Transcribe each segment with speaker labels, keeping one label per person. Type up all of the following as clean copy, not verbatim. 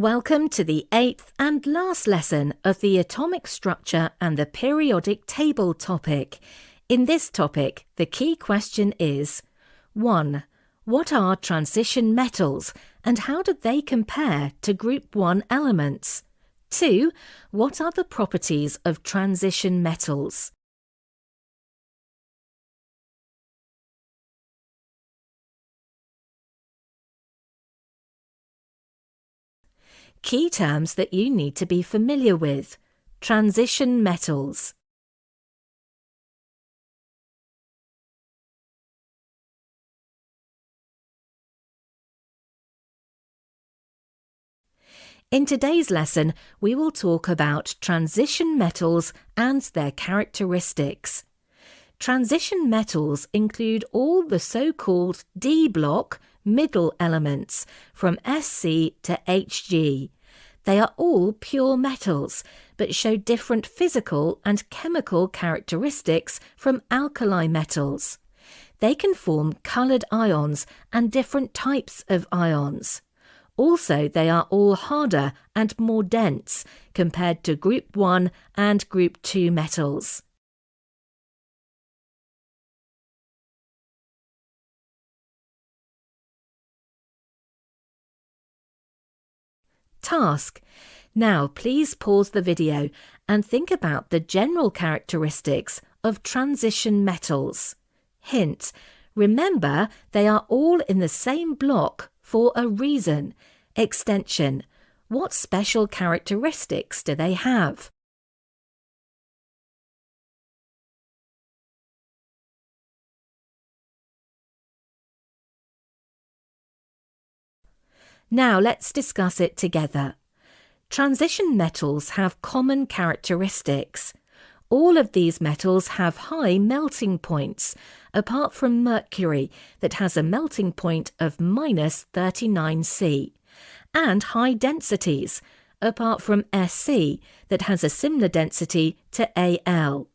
Speaker 1: Welcome to the 8th and last lesson of the atomic structure and the periodic table topic. In this topic, the key question is 1. What are transition metals and how do they compare to Group 1 elements? 2. What are the properties of transition metals? Key terms that you need to be familiar with. Transition metals. In today's lesson, we will talk about transition metals and their characteristics. Transition metals include all the so-called D-block middle elements from Sc to Hg. They are all pure metals, but show different physical and chemical characteristics from alkali metals. They can form coloured ions and different types of ions. Also, they are all harder and more dense compared to Group 1 and Group 2 metals. Task. Now please pause the video and think about the general characteristics of transition metals. Hint. Remember, they are all in the same block for a reason. Extension. What special characteristics do they have? Now let's discuss it together. Transition metals have common characteristics. All of these metals have high melting points, apart from mercury that has a melting point of -39°C, and high densities, apart from Sc that has a similar density to Al.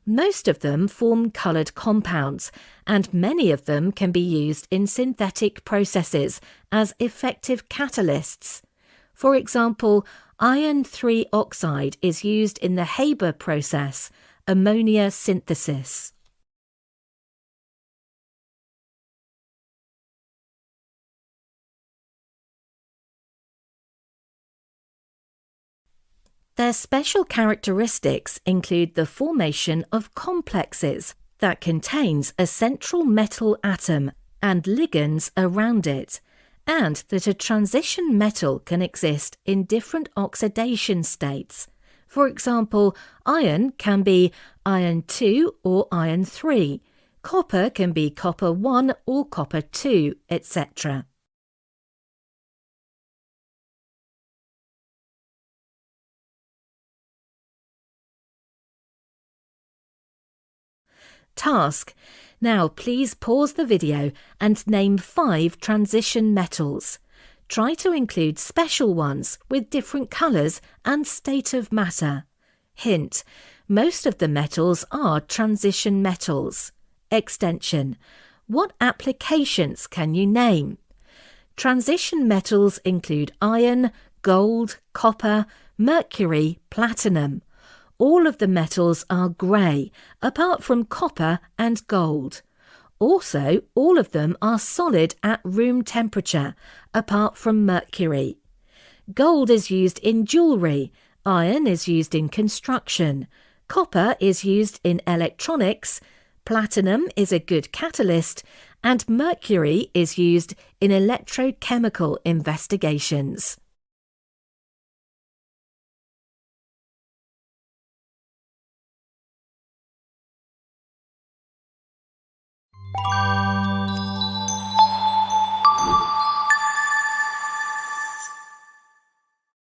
Speaker 1: Most of them form coloured compounds, and many of them can be used in synthetic processes as effective catalysts. For example, iron 3 oxide is used in the Haber process, ammonia synthesis. Their special characteristics include the formation of complexes that contains a central metal atom and ligands around it, and that a transition metal can exist in different oxidation states. For example, iron can be iron 2 or iron 3, copper can be copper 1 or copper 2, etc. Task. Now please pause the video and name 5 transition metals. Try to include special ones with different colours and state of matter. Hint. Most of the metals are transition metals. Extension. What applications can you name? Transition metals include iron, gold, copper, mercury, platinum. All of the metals are grey, apart from copper and gold. Also, all of them are solid at room temperature, apart from mercury. Gold is used in jewellery, iron is used in construction, copper is used in electronics, platinum is a good catalyst, and mercury is used in electrochemical investigations.